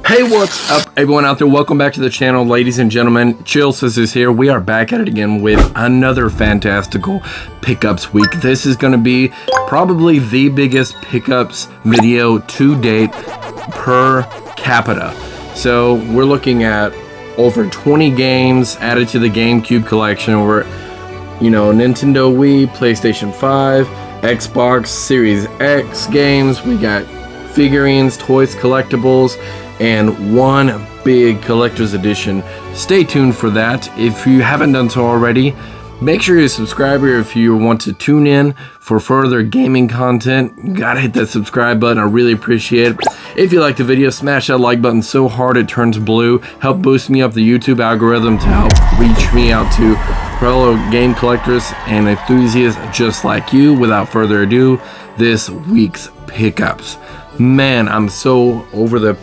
Hey, what's up everyone out there? Welcome back to the channel, ladies and gentlemen. CHILLSCISSORS here. We are back at it again with another fantastical pickups week. This is going to be probably the biggest pickups video to date per capita. So we're looking at over 20 games added to the GameCube collection. We're, Nintendo Wii, PlayStation 5, Xbox Series X games. We got figurines, toys, collectibles, and one big collector's edition. Stay tuned for that. If you haven't done so already, make sure you subscribe here if you want to tune in for further gaming content. You gotta hit that subscribe button. I really appreciate it. If you like the video, smash that like button so hard it turns blue. Help boost me up the YouTube algorithm to help reach me out to fellow game collectors and enthusiasts just like you. Without further ado, this week's pickups. Man, I'm so over the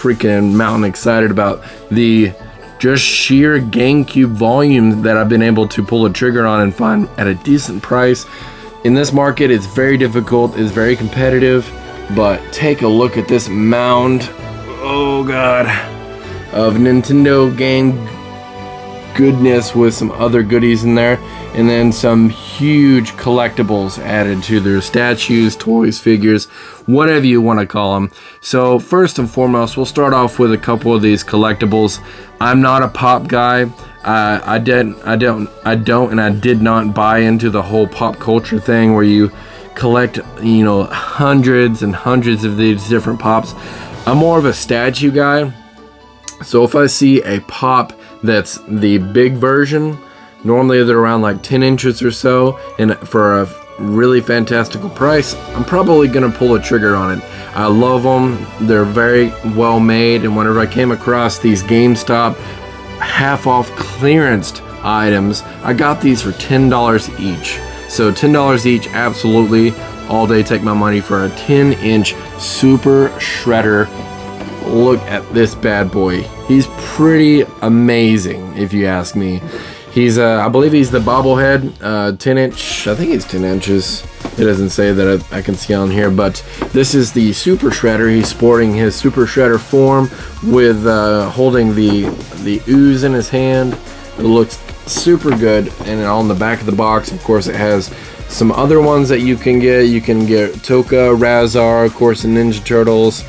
freaking mountain excited about the just sheer GameCube volume that I've been able to pull a trigger on and find at a decent price. In this market, it's very difficult, it's very competitive, but take a look at this mound, oh god, of Nintendo game goodness with some other goodies in there, and then some huge collectibles added to their statues, toys, figures, whatever you want to call them. So first and foremost, we'll start off with a couple of these collectibles. I'm not a pop guy. I don't, and I did not buy into the whole pop culture thing where you collect, hundreds and hundreds of these different pops. I'm more of a statue guy. So if I see a pop that's the big version, normally they're around like 10 inches or so, and for a really fantastical price, I'm probably gonna pull a trigger on it. I love them, they're very well made, and whenever I came across these GameStop half off clearance items, I got these for $10 each. So $10 each, absolutely, all day take my money for a 10-inch Super Shredder. Look at this bad boy. He's pretty amazing, if you ask me. He's, I believe he's the bobblehead, 10 inch, I think he's 10 inches. It doesn't say that I can see on here, but this is the Super Shredder. He's sporting his Super Shredder form with holding the ooze in his hand. It looks super good, and on the back of the box, of course, it has some other ones that you can get. You can get Toka, Razar, of course, the Ninja Turtles.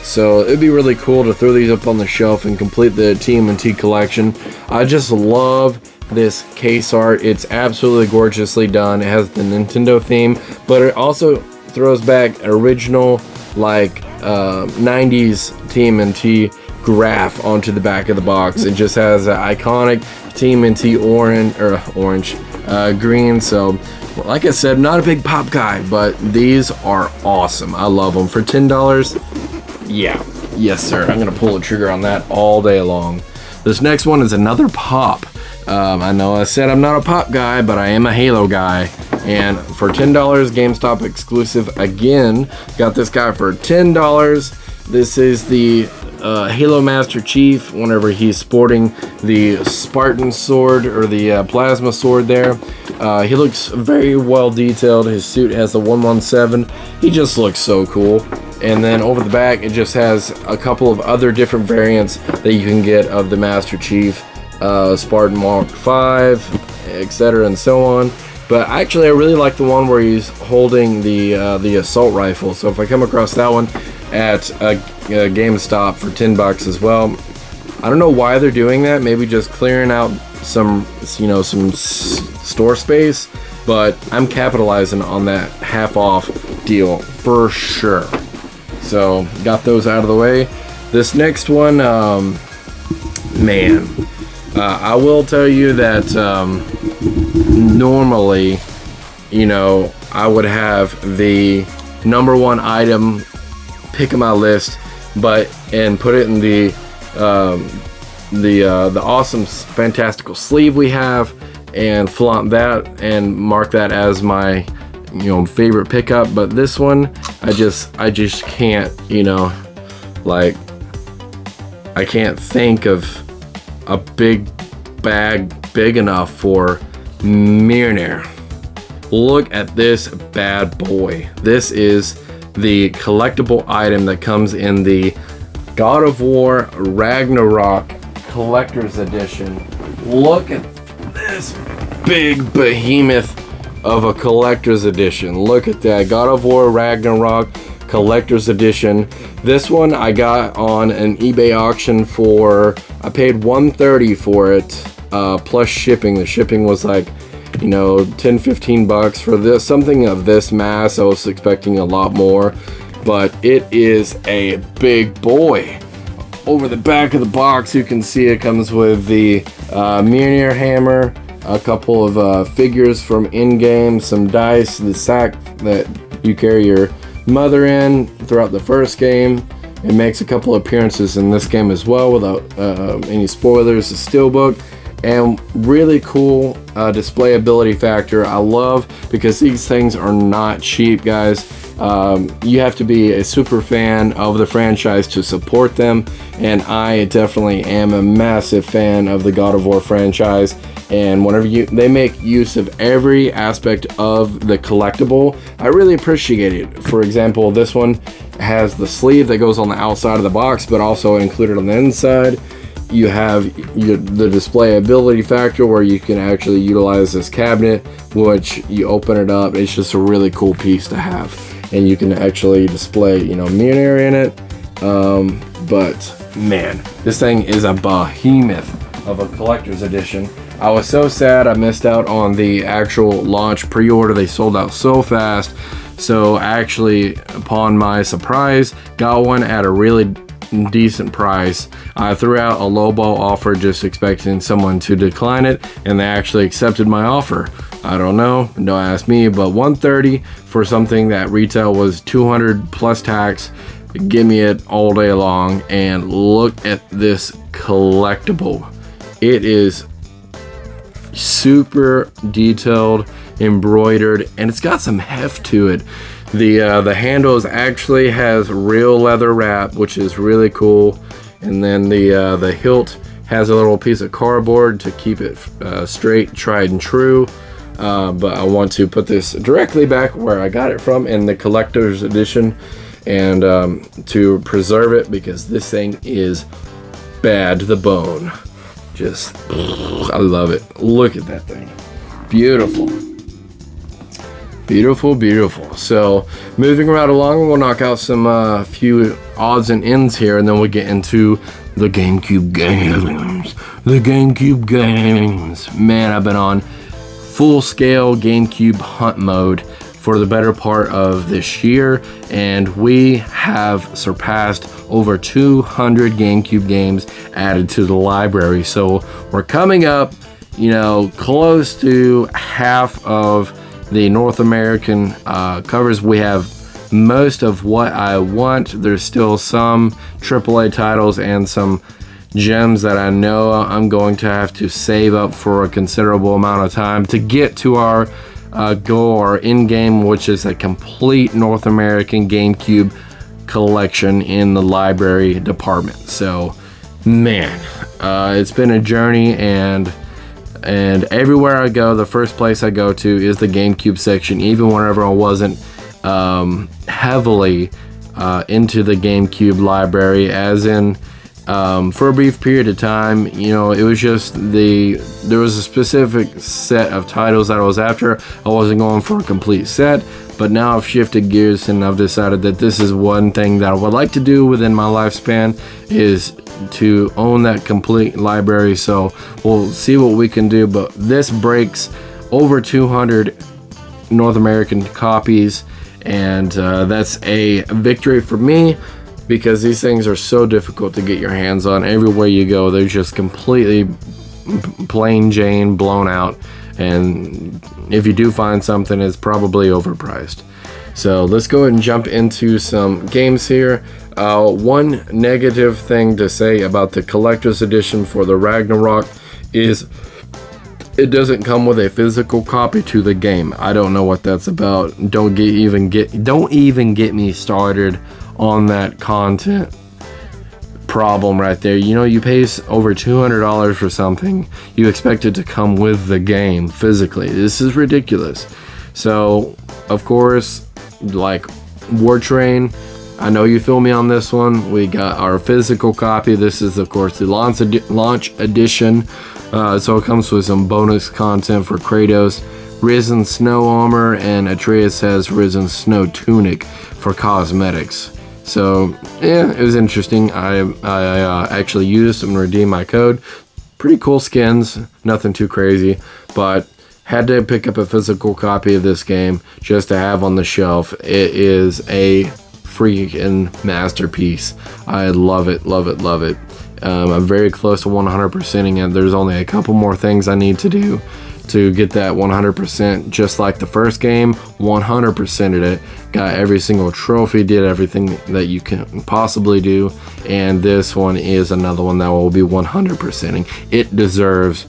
So it'd be really cool to throw these up on the shelf and complete the TMNT collection. I just love this case art. It's absolutely gorgeously done. It has the Nintendo theme, but it also throws back original like 90s TMNT graph onto the back of the box. It just has an iconic TMNT green. So like I said, not a big pop guy, but these are awesome. I love them. For $10, yeah, yes sir, I'm gonna pull a trigger on that all day long. This next one is another pop. I know I said I'm not a pop guy, but I am a Halo guy, and for $10, GameStop exclusive again, got this guy for $10. This is the Halo Master Chief, whenever he's sporting the Spartan sword or the plasma sword there. He looks very well detailed. His suit has the 117. He just looks so cool. And then over the back, it just has a couple of other different variants that you can get of the Master Chief, Spartan Mark V, etc. and so on. But actually, I really like the one where he's holding the assault rifle. So if I come across that one at a GameStop for $10 as well, I don't know why they're doing that. Maybe just clearing out some store space. But I'm capitalizing on that half off deal for sure. So got those out of the way. This next one, man, I will tell you that normally, I would have the number one item pick on my list, and put it in the awesome fantastical sleeve we have, and flaunt that and mark that as my favorite pickup. But this one, I just can't, I can't think of a big bag big enough for Mjolnir. Look at this bad boy. This is the collectible item that comes in the God of War Ragnarok Collector's Edition. Look at this big behemoth of a collector's edition. Look at that. God of War Ragnarok Collector's Edition. This one I got on an eBay auction for, I paid $130 for it, plus shipping. The shipping was like, you know, $10-15 for this, something of this mass. I was expecting a lot more, but it is a big boy. Over the back of the box, you can see it comes with the Mjolnir hammer, a couple of figures from in-game, some dice, the sack that you carry your mother in throughout the first game. It makes a couple appearances in this game as well without any spoilers. The steelbook, and really cool display ability factor. I love, because these things are not cheap, guys. You have to be a super fan of the franchise to support them, and I definitely am a massive fan of the God of War franchise. And whenever they make use of every aspect of the collectible, I really appreciate it. For example, this one has the sleeve that goes on the outside of the box, but also included on the inside. You have the display ability factor where you can actually utilize this cabinet, which you open it up. It's just a really cool piece to have, and you can actually display, you know, Mjolnir in it. But man, this thing is a behemoth of a collector's edition. I was so sad I missed out on the actual launch pre-order. They sold out so fast. So actually, upon my surprise, got one at a really decent price. I threw out a lowball offer just expecting someone to decline it, and they actually accepted my offer. I don't know, don't ask me, but $130 for something that retail was $200 plus tax. Give me it all day long. And look at this collectible. It is super detailed, embroidered, and it's got some heft to it. The handles actually has real leather wrap, which is really cool, and then the hilt has a little piece of cardboard to keep it straight, tried and true. But I want to put this directly back where I got it from in the collector's edition, and to preserve it, because this thing is bad to the bone. Just, I love it. Look at that thing. Beautiful. Beautiful, beautiful. So, moving right along, we'll knock out some few odds and ends here, and then we'll get into the GameCube games. The GameCube games. Man, I've been on full-scale GameCube hunt mode for the better part of this year, and we have surpassed over 200 GameCube games added to the library. So we're coming up, you know, close to half of the North American covers. We have most of what I want. There's still some AAA titles and some gems that I know I'm going to have to save up for a considerable amount of time to get to our goal, our end game, which is a complete North American GameCube collection in the library department. So man, it's been a journey, and everywhere I go, the first place I go to is the GameCube section, even whenever I wasn't heavily into the GameCube library, as in for a brief period of time, you know, it was just there was a specific set of titles that I was after. I wasn't going for a complete set, but now I've shifted gears and I've decided that this is one thing that I would like to do within my lifespan, is to own that complete library. So we'll see what we can do, but this breaks over 200 North American copies, and that's a victory for me, because these things are so difficult to get your hands on. Everywhere you go, they're just completely plain Jane, blown out, and if you do find something, it's probably overpriced. So let's go ahead and jump into some games here. One negative thing to say about the collector's edition for the Ragnarok is it doesn't come with a physical copy to the game. I don't know what that's about. Don't even get me started on that content problem right there. You know, you pay over $200 for something, you expect it to come with the game physically. This is ridiculous. So of course, like War Train, I know you feel me on this one. We got our physical copy. This is, of course, the launch edition. So it comes with some bonus content for Kratos, Risen Snow Armor, and Atreus has Risen Snow Tunic for cosmetics. So, yeah, it was interesting. I actually used and redeemed my code. Pretty cool skins, nothing too crazy, but had to pick up a physical copy of this game just to have on the shelf. It is a freaking masterpiece. I love it, love it, love it. I'm very close to 100%ing it. There's only a couple more things I need to do to get that 100%, just like the first game. 100%ed it, got every single trophy, did everything that you can possibly do, and this one is another one that will be 100%ing. It deserves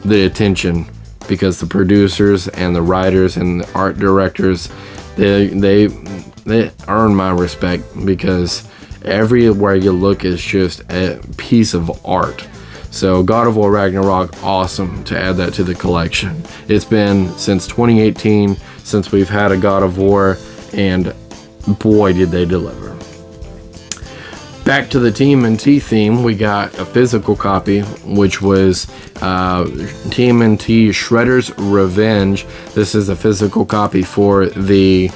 the attention because the producers and the writers and the art directors, they earn my respect, because everywhere you look is just a piece of art. So God of War Ragnarok, awesome to add that to the collection. It's been since 2018 since we've had a God of War, and boy did they deliver. Back to the TMNT theme, we got a physical copy, which was TMNT Shredder's Revenge. This is a physical copy for the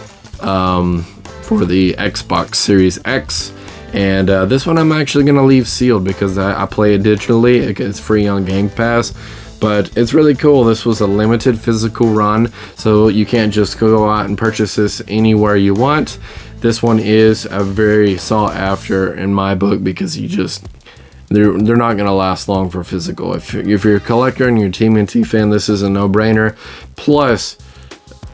Xbox Series X. And this one I'm actually going to leave sealed because I play it digitally. It's free on Game Pass. But it's really cool. This was a limited physical run, so you can't just go out and purchase this anywhere you want. This one is a very sought after in my book, because they're not going to last long for physical. If you're a collector and you're a TMNT fan, this is a no-brainer. Plus,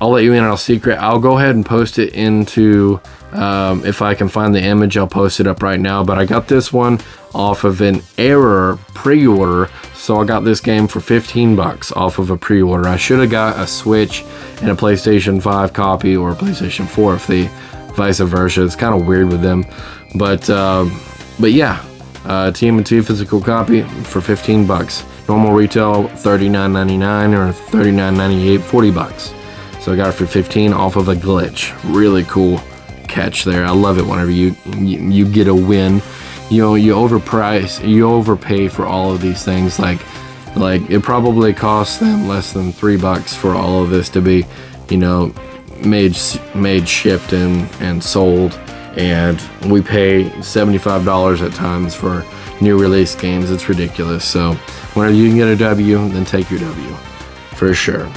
I'll let you in on a secret. I'll go ahead and post it into... if I can find the image, I'll post it up right now. But I got this one off of an error pre-order, so I got this game for 15 bucks off of a pre-order. I should have got a Switch and a PlayStation 5 copy, or a PlayStation 4 if the vice versa. It's kind of weird with them, but yeah, TMNT physical copy for 15 bucks. Normal retail $39.99 or $39.98, 40 bucks. So I got it for 15 off of a glitch. Really cool catch there. I love it whenever you get a win. You know, you overpay for all of these things. Like it probably costs them less than $3 for all of this to be, you know, made, shipped, and sold. And we pay $75 at times for new release games. It's ridiculous. So whenever you can get a W, then take your W for sure.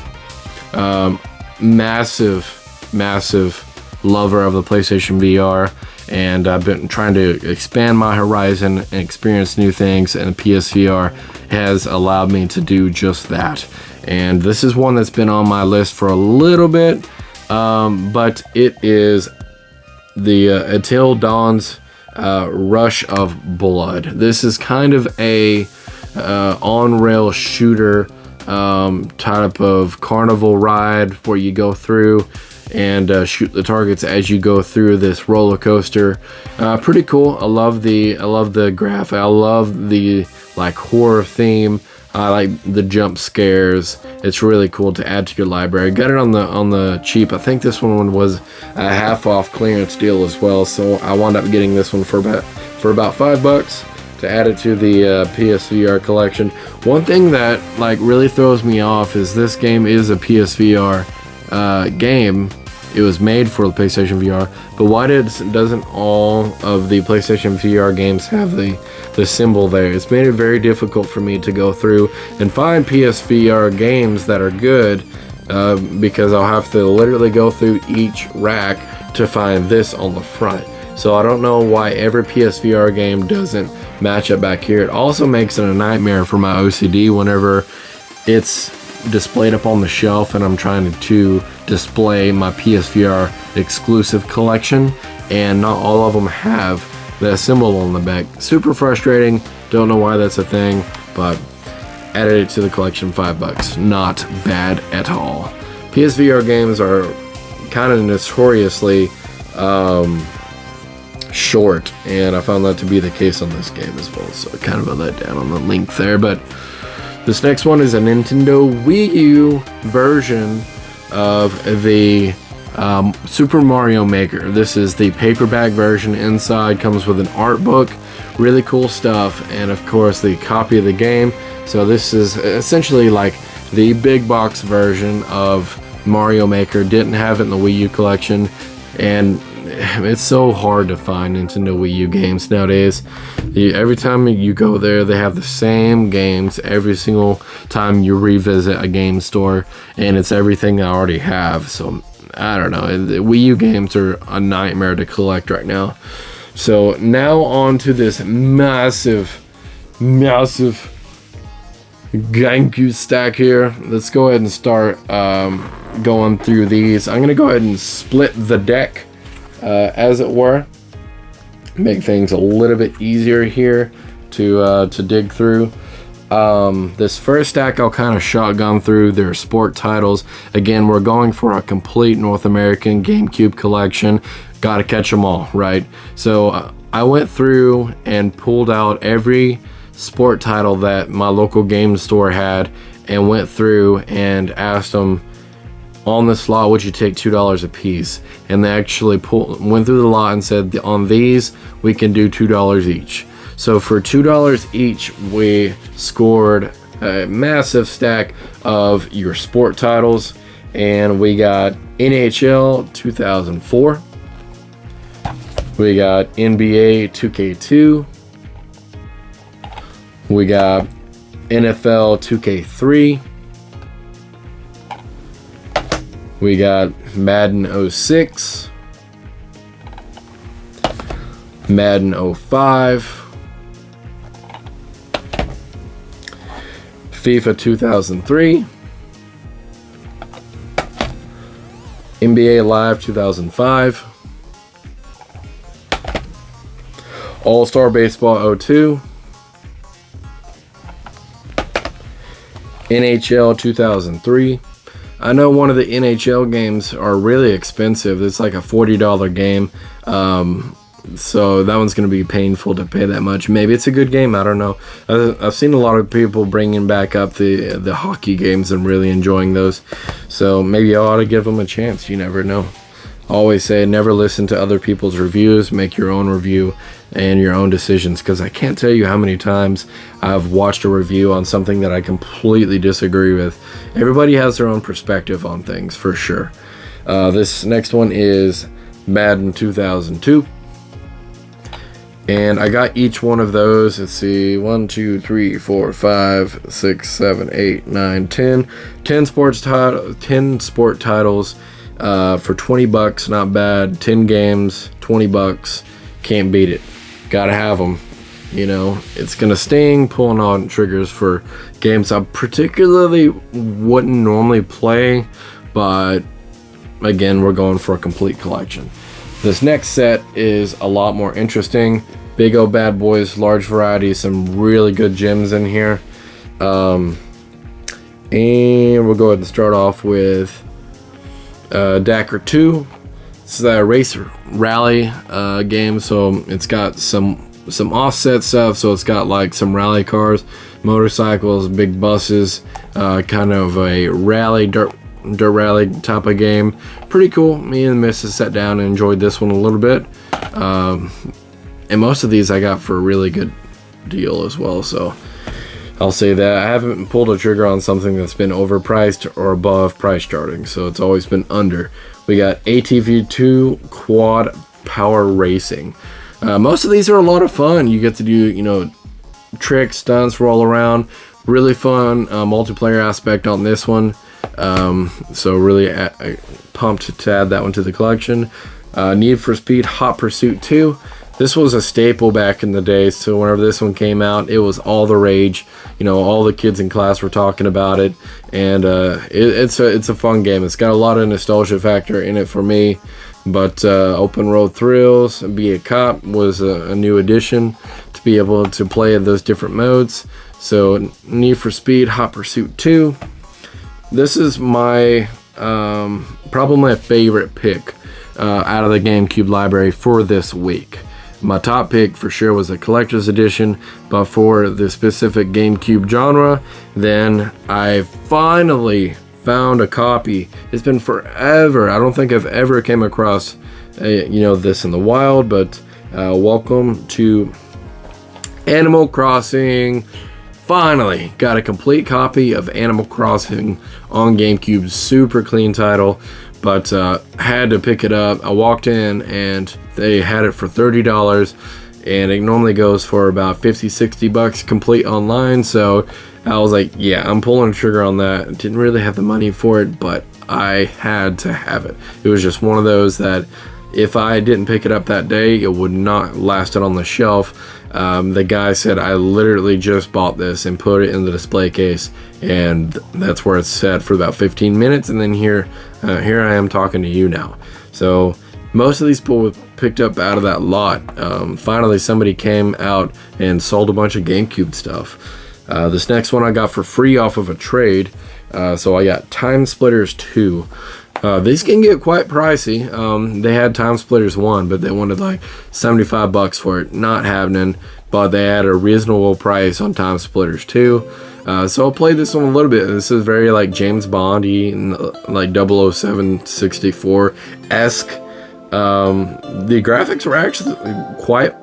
Massive lover of the PlayStation VR, and I've been trying to expand my horizon and experience new things, and PSVR has allowed me to do just that. And this is one that's been on my list for a little bit, but it is the Until Dawn's Rush of Blood. This is kind of a on-rail shooter type of carnival ride where you go through and shoot the targets as you go through this roller coaster. Pretty cool. I love the graphic. I love the horror theme. I like the jump scares. It's really cool to add to your library. Got it on the cheap. I think this one was a half off clearance deal as well. So I wound up getting this one for about $5 to add it to the PSVR collection. One thing that really throws me off is this game is a PSVR game. It was made for the PlayStation VR, but why doesn't all of the PlayStation VR games have the symbol there? It's made it very difficult for me to go through and find PSVR games that are good, because I'll have to literally go through each rack to find this on the front. So I don't know why every PSVR game doesn't match up back here. It also makes it a nightmare for my OCD whenever it's displayed up on the shelf and I'm trying to display my PSVR exclusive collection, and not all of them have that symbol on the back. Super frustrating. Don't know why that's a thing, but added it to the collection. $5. Not bad at all. PSVR games are kind of notoriously short, and I found that to be the case on this game as well, so kind of a letdown on the length there. But this next one is a Nintendo Wii U version of the Super Mario Maker. This is the paperback version. Inside comes with an art book, really cool stuff, and of course the copy of the game. So this is essentially like the big box version of Mario Maker. Didn't have it in the Wii U collection, and it's so hard to find Nintendo Wii U games nowadays. Every time you go there, they have the same games every single time you revisit a game store, and it's everything I already have. So I don't know, the Wii U games are a nightmare to collect right now. So now on to this massive GameCube stack here. Let's go ahead and start going through these. I'm gonna go ahead and split the deck, as it were, make things a little bit easier here to dig through. This first stack I'll kind of shotgun through. Their sport titles. Again, we're going for a complete North American GameCube collection. Gotta catch them all, right? So I went through and pulled out every sport title that my local game store had, and went through and asked them, on this lot, would you take $2 a piece? And they actually went through the lot and said, on these we can do $2 each. So for $2 each, we scored a massive stack of your sport titles, and we got NHL 2004, we got NBA 2K2, we got NFL 2K3, we got Madden 06, Madden 05, FIFA 2003, NBA Live 2005, All-Star Baseball 02, NHL 2003. I know one of the NHL games are really expensive. It's like a $40 game. So that one's going to be painful to pay that much. Maybe it's a good game. I don't know. I've seen a lot of people bringing back up the hockey games and really enjoying those. So maybe I ought to give them a chance. You never know. I always say never listen to other people's reviews. Make your own review and your own decisions, because I can't tell you how many times I've watched a review on something that I completely disagree with. Everybody has their own perspective on things, for sure. This next one is Madden 2002. And I got each one of those. Let's see, 1, 2, 3, 4, 5, 6, 7, 8, 9, 10. 10 sport titles for $20. Not bad. 10 games, $20. Can't beat it. Gotta have them. You know, it's gonna sting pulling on triggers for games I particularly wouldn't normally play, but again, we're going for a complete collection. This next set is a lot more interesting. Big old bad boys, large variety, some really good gems in here. And we'll go ahead and start off with Dakar 2. This is a racer rally game, so it's got some offset stuff. So it's got like some rally cars, motorcycles, big buses, kind of a rally dirt rally type of game. Pretty cool. Me and the missus sat down and enjoyed this one a little bit. And most of these I got for a really good deal as well. So I'll say that I haven't pulled a trigger on something that's been overpriced or above price charting. So it's always been under. We got ATV2 Quad Power Racing. Most of these are a lot of fun. You get to do, you know, tricks, stunts, roll around. Really fun multiplayer aspect on this one. So really pumped to add that one to the collection. Need for Speed Hot Pursuit 2. This was a staple back in the day, so whenever this one came out, it was all the rage. You know, all the kids in class were talking about it, and it's a fun game. It's got a lot of nostalgia factor in it for me, but open road thrills, Be a Cop was a new addition to be able to play in those different modes. So Need for Speed Hot Pursuit 2. This is my probably my favorite pick out of the GameCube library for this week. My top pick for sure was a collector's edition, but for the specific GameCube genre, then I finally found a copy. It's been forever. I don't think I've ever came across this in the wild, but welcome to Animal Crossing. Finally got a complete copy of Animal Crossing on GameCube. Super clean title, but had to pick it up. I walked in and they had it for $30, and it normally goes for about 50-60 bucks complete online. So I was like, yeah, I'm pulling the trigger on that. Didn't really have the money for it, but I had to have it. It was just one of those that if I didn't pick it up that day, it would not last it on the shelf. The guy said, I literally just bought this and put it in the display case, and that's where it's set for about 15 minutes, and then here I am talking to you now. So most of these people were picked up out of that lot. Finally somebody came out and sold a bunch of GameCube stuff. This next one I got for free off of a trade. So I got Time Splitters 2. These can get quite pricey. They had Time Splitters 1, but they wanted like 75 bucks for it. Not happening, but they had a reasonable price on Time Splitters 2. So I played this one a little bit. This is very like James Bond-y and like 007-64-esque. The graphics were actually quite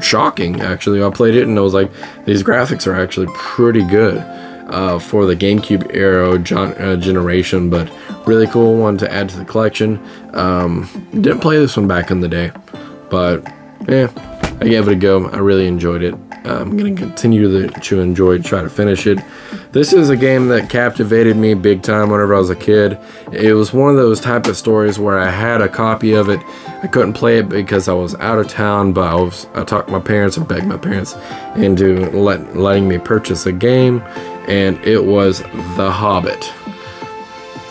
shocking. Actually, I played it and I was like, these graphics are actually pretty good. For the GameCube era generation, but really cool one to add to the collection. Didn't play this one back in the day, but yeah, I gave it a go. I really enjoyed it. I'm gonna continue to try to finish it. This is a game that captivated me big time whenever I was a kid. It was one of those type of stories where I had a copy of it. I couldn't play it because I was out of town, but I talked my parents and begged my parents into letting me purchase a game, and it was The Hobbit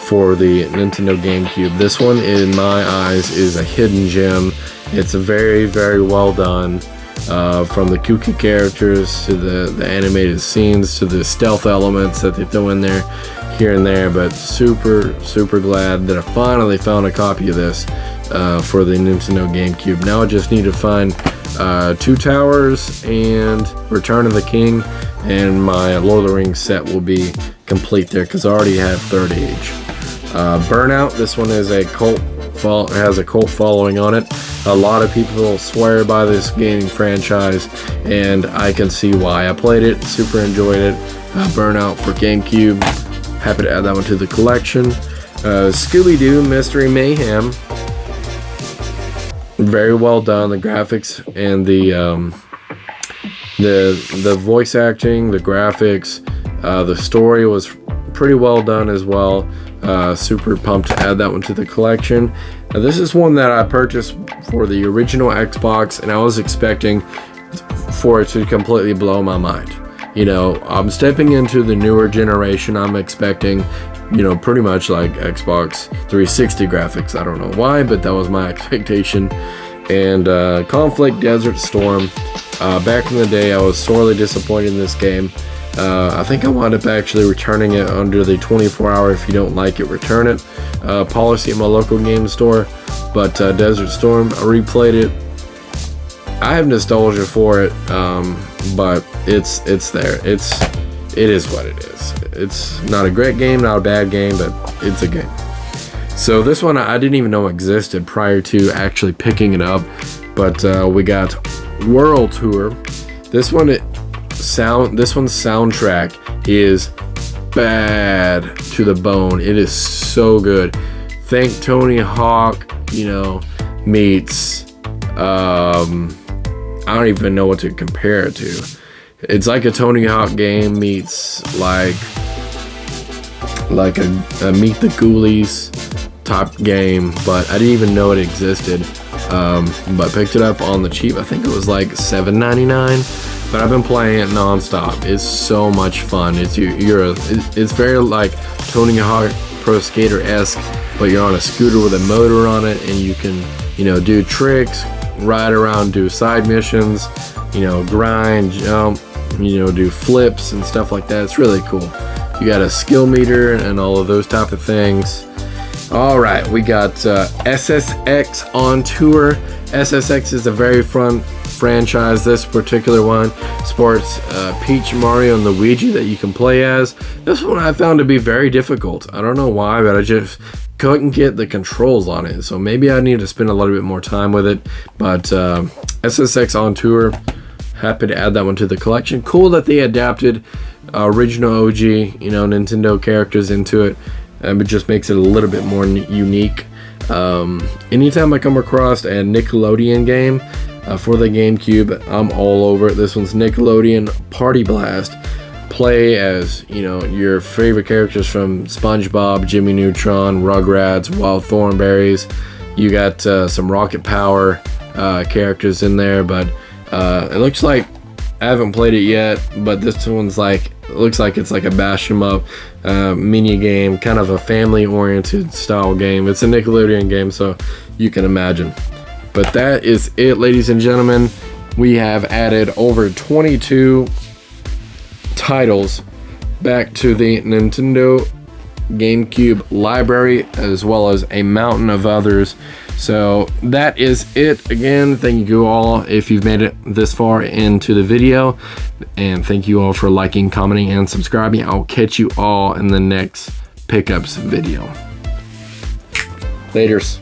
for the Nintendo GameCube. This one, in my eyes, is a hidden gem. It's very, very well done. From the kooky characters to the animated scenes to the stealth elements that they throw in there here and there, but super glad that I finally found a copy of this for the Nintendo GameCube. Now I just need to find Two Towers and Return of the King, and my Lord of the Rings set will be complete there because I already have Third Age. Burnout, this one is has a cult following on it. A lot of people swear by this gaming franchise, and I can see why. I played it, super enjoyed it. Burnout for GameCube, happy to add that one to the collection. Scooby-Doo Mystery Mayhem, very well done. The graphics and the voice acting, the graphics, the story was pretty well done as well. Super pumped to add that one to the collection. Now, this is one that I purchased for the original Xbox, and I was expecting for it to completely blow my mind. I'm stepping into the newer generation. I'm expecting, pretty much like Xbox 360 graphics. I don't know why, but that was my expectation. And Conflict Desert Storm. Back in the day, I was sorely disappointed in this game. I think I wound up actually returning it under the 24-hour if you don't like it, return it policy at my local game store. But Desert Storm, I replayed it. I have nostalgia for it, but it's there. It is what it is. It's not a great game, not a bad game, but it's a game. So this one I didn't even know existed prior to actually picking it up. But we got World Tour. This one's soundtrack is bad to the bone. It is so good. Think Tony Hawk, meets I don't even know what to compare it to. It's like a Tony Hawk game meets like a Meet the Ghoulies type game, but I didn't even know it existed. But picked it up on the cheap. I think it was like $7.99. But I've been playing it non-stop. It's so much fun. It's very like Tony Hawk Pro Skater-esque, but you're on a scooter with a motor on it, and you can, do tricks, ride around, do side missions, grind, jump, do flips and stuff like that. It's really cool. You got a skill meter and all of those type of things. All right, we got SSX on tour. SSX is a very fun franchise. This particular one sports Peach, Mario, and Luigi that you can play as. This one I found to be very difficult. I don't know why, but I just couldn't get the controls on it. So maybe I need to spend a little bit more time with it. But SSX on Tour, happy to add that one to the collection. Cool that they adapted original OG, you know, Nintendo characters into it. It just makes it a little bit more unique. Anytime I come across a Nickelodeon game for the GameCube, I'm all over it. This one's Nickelodeon Party Blast. Play as, you know, your favorite characters from SpongeBob, Jimmy Neutron, Rugrats, Wild Thornberrys. You got some Rocket Power characters in there, but it looks like I haven't played it yet, but this one's like, it looks like it's like a bash 'em up mini game, kind of a family oriented style game. It's a Nickelodeon game, so you can imagine. But that is it, ladies and gentlemen. We have added over 22 titles back to the Nintendo GameCube library, as well as a mountain of others. So that is it. Again, thank you all if you've made it this far into the video, and thank you all for liking, commenting, and subscribing. I'll catch you all in the next pickups video. Laters.